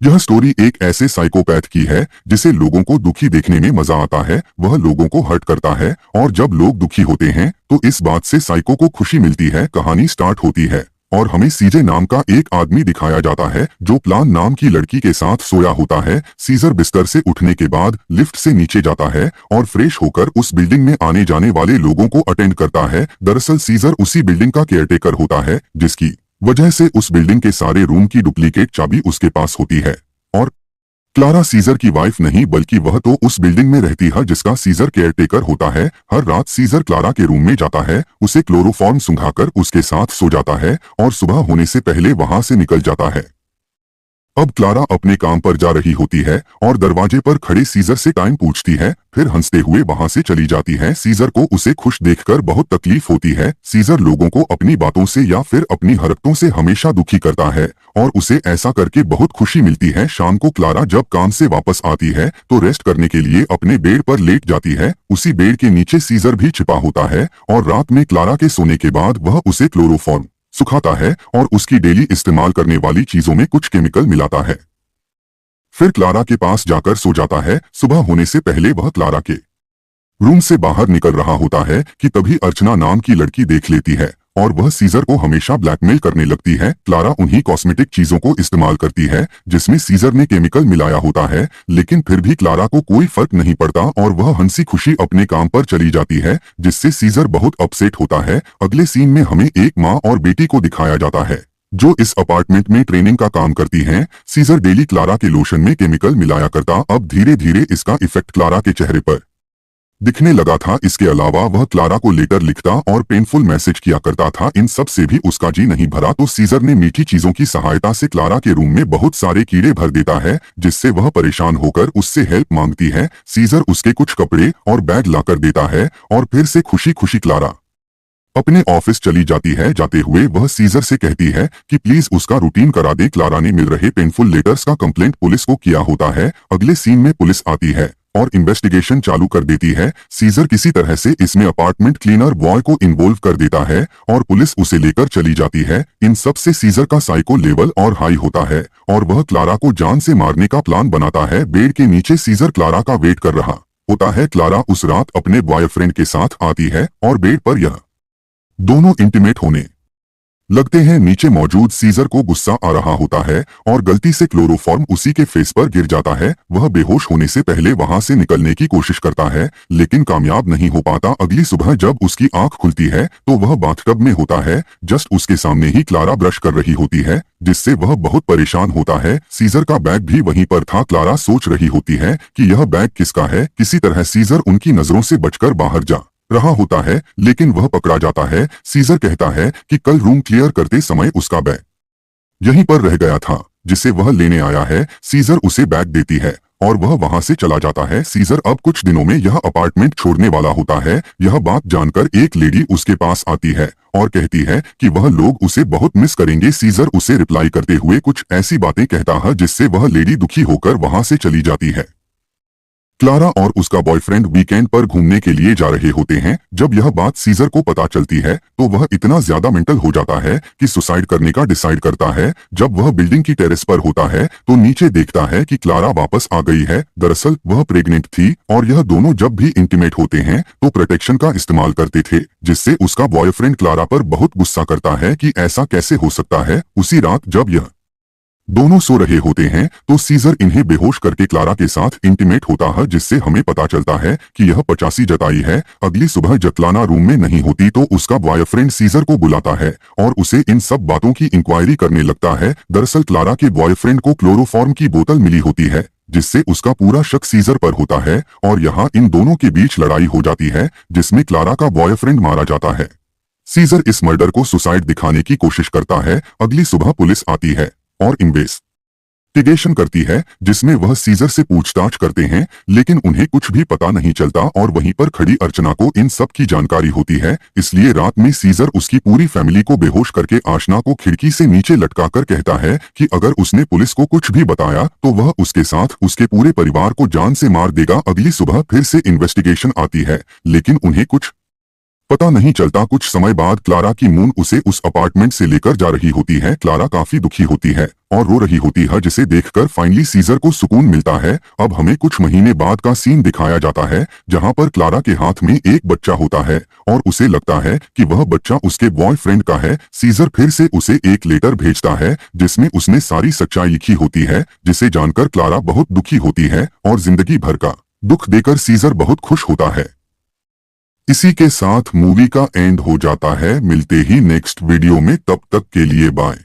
यह स्टोरी एक ऐसे साइकोपैथ की है जिसे लोगों को दुखी देखने में मजा आता है। वह लोगों को हर्ट करता है और जब लोग दुखी होते हैं तो इस बात से साइको को खुशी मिलती है। कहानी स्टार्ट होती है और हमें सीजे नाम का एक आदमी दिखाया जाता है जो प्लान नाम की लड़की के साथ सोया होता है। सीजर बिस्तर से उठने के बाद लिफ्ट से नीचे जाता है और फ्रेश होकर उस बिल्डिंग में आने जाने वाले लोगों को अटेंड करता है। दरअसल सीजर उसी बिल्डिंग का केयरटेकर होता है जिसकी वजह से उस बिल्डिंग के सारे रूम की डुप्लीकेट चाबी उसके पास होती है। और क्लारा सीजर की वाइफ नहीं बल्कि वह तो उस बिल्डिंग में रहती है जिसका सीजर केयरटेकर होता है। हर रात सीजर क्लारा के रूम में जाता है, उसे क्लोरोफॉर्म सुंघाकर उसके साथ सो जाता है और सुबह होने से पहले वहां से निकल जाता है। अब क्लारा अपने काम पर जा रही होती है और दरवाजे पर खड़े सीजर से टाइम पूछती है, फिर हंसते हुए वहां से चली जाती है। सीजर को उसे खुश देखकर बहुत तकलीफ होती है। सीजर लोगों को अपनी बातों से या फिर अपनी हरकतों से हमेशा दुखी करता है और उसे ऐसा करके बहुत खुशी मिलती है। शाम को क्लारा जब काम से वापस आती है तो रेस्ट करने के लिए अपने बेड पर लेट जाती है। उसी बेड के नीचे सीजर भी छिपा होता है और रात में क्लारा के सोने के बाद वह उसे क्लोरोफॉर्म सुखाता है और उसकी डेली इस्तेमाल करने वाली चीजों में कुछ केमिकल मिलाता है। फिर क्लारा के पास जाकर सो जाता है। सुबह होने से पहले वह क्लारा के रूम से बाहर निकल रहा होता है कि तभी अर्चना नाम की लड़की देख लेती है और वह सीजर को हमेशा ब्लैकमेल करने लगती है। क्लारा उन्हीं कॉस्मेटिक चीजों को इस्तेमाल करती है जिसमें सीजर ने केमिकल मिलाया होता है, लेकिन फिर भी क्लारा को कोई फर्क नहीं पड़ता और वह हंसी खुशी अपने काम पर चली जाती है, जिससे सीजर बहुत अपसेट होता है। अगले सीन में हमें एक माँ और बेटी को दिखाया जाता है जो इस अपार्टमेंट में ट्रेनिंग का काम करती हैं। सीजर डेली क्लारा के लोशन में केमिकल मिलाया करता, अब धीरे धीरे इसका इफेक्ट क्लारा के चेहरे पर दिखने लगा था। इसके अलावा वह क्लारा को लेटर लिखता और पेनफुल मैसेज किया करता था। इन सब से भी उसका जी नहीं भरा तो सीजर ने मीठी चीजों की सहायता से क्लारा के रूम में बहुत सारे कीड़े भर देता है, जिससे वह परेशान होकर उससे हेल्प मांगती है। सीजर उसके कुछ कपड़े और बैग लाकर देता है और फिर से खुशी खुशी क्लारा अपने ऑफिस चली जाती है। जाते हुए वह सीजर से कहती है कि प्लीज उसका रूटीन करा दे। क्लारा ने मिल रहे पेनफुल लेटर्स का कंप्लेंट पुलिस को किया होता है। अगले सीन में पुलिस आती है और इन्वेस्टिगेशन चालू कर देती है। सीजर किसी तरह से इसमें अपार्टमेंट क्लीनर बॉय को इन्वॉल्व कर देता है और पुलिस उसे लेकर चली जाती है। इन सब से सीजर का साइको लेवल और हाई होता है और वह क्लारा को जान से मारने का प्लान बनाता है। बेड के नीचे सीजर क्लारा का वेट कर रहा होता है। क्लारा उस रात अपने बॉयफ्रेंड के साथ आती है और बेड पर यह दोनों इंटीमेट होने लगते हैं। नीचे मौजूद सीजर को गुस्सा आ रहा होता है और गलती से क्लोरोफॉर्म उसी के फेस पर गिर जाता है। वह बेहोश होने से पहले वहां से निकलने की कोशिश करता है लेकिन कामयाब नहीं हो पाता। अगली सुबह जब उसकी आंख खुलती है तो वह बाथटब में होता है। जस्ट उसके सामने ही क्लारा ब्रश कर रही होती है, जिससे वह बहुत परेशान होता है। सीजर का बैग भी वहीं पर था। क्लारा सोच रही होती है कि यह बैग किसका है। किसी तरह सीजर उनकी नजरों से बचकर बाहर जा रहा होता है लेकिन वह पकड़ा जाता है। सीजर कहता है कि कल रूम क्लियर करते समय उसका बैग यहीं पर रह गया था जिसे वह लेने आया है। सीजर उसे बैग देती है और वह वहां से चला जाता है। सीजर अब कुछ दिनों में यह अपार्टमेंट छोड़ने वाला होता है। यह बात जानकर एक लेडी उसके पास आती है और कहती है कि वह लोग उसे बहुत मिस करेंगे। सीजर उसे रिप्लाई करते हुए कुछ ऐसी बातें कहता है जिससे वह लेडी दुखी होकर वहां से चली जाती है। क्लारा और उसका बॉयफ्रेंड वीकेंड पर घूमने के लिए जा रहे होते हैं। जब यह बात सीजर को पता चलती है तो वह इतना ज्यादा मेंटल हो जाता है कि सुसाइड करने का डिसाइड करता है। जब वह बिल्डिंग की टेरेस पर होता है तो नीचे देखता है कि क्लारा वापस आ गई है। दरअसल वह प्रेग्नेंट थी और यह दोनों जब भी इंटीमेट होते हैं तो प्रोटेक्शन का इस्तेमाल करते थे, जिससे उसका बॉयफ्रेंड क्लारा पर बहुत गुस्सा करता है कि ऐसा कैसे हो सकता है। उसी रात जब यह दोनों सो रहे होते हैं तो सीजर इन्हें बेहोश करके क्लारा के साथ इंटीमेट होता है, जिससे हमें पता चलता है कि यह 85 जताई है। अगली सुबह जतलाना रूम में नहीं होती तो उसका बॉयफ्रेंड सीजर को बुलाता है और उसे इन सब बातों की इंक्वायरी करने लगता है। दरअसल क्लारा के बॉयफ्रेंड को क्लोरोफॉर्म की बोतल मिली होती है, जिससे उसका पूरा शक सीजर पर होता है और यहाँ इन दोनों के बीच लड़ाई हो जाती है जिसमें क्लारा का बॉयफ्रेंड मारा जाता है। सीजर इस मर्डर को सुसाइड दिखाने की कोशिश करता है। अगली सुबह पुलिस आती है और इन्वेस्टिगेशन करती है जिसमें वह सीजर से पूछताछ करते हैं, लेकिन उन्हें कुछ भी पता नहीं चलता और वहीं पर खड़ी अर्चना को इन सब की जानकारी होती है। इसलिए रात में सीजर उसकी पूरी फैमिली को बेहोश करके आशना को खिड़की से नीचे लटकाकर कहता है कि अगर उसने पुलिस को कुछ भी बताया तो वह उसके साथ उसके पूरे परिवार को जान से मार देगा। अगली सुबह फिर से इन्वेस्टिगेशन आती है लेकिन उन्हें कुछ पता नहीं चलता कुछ समय बाद क्लारा की मून उसे उस अपार्टमेंट से लेकर जा रही होती है। क्लारा काफी दुखी होती है और रो रही होती है, जिसे देखकर फाइनली सीजर को सुकून मिलता है। अब हमें कुछ महीने बाद का सीन दिखाया जाता है जहां पर क्लारा के हाथ में एक बच्चा होता है और उसे लगता है कि वह बच्चा उसके बॉयफ्रेंड का है। सीजर फिर से उसे एक लेटर भेजता है जिसमें उसने सारी सच्चाई लिखी होती है, जिसे जानकर क्लारा बहुत दुखी होती है और जिंदगी भर का दुख देकर सीजर बहुत खुश होता है। इसी के साथ मूवी का एंड हो जाता है। मिलते ही नेक्स्ट वीडियो में, तब तक के लिए बाय।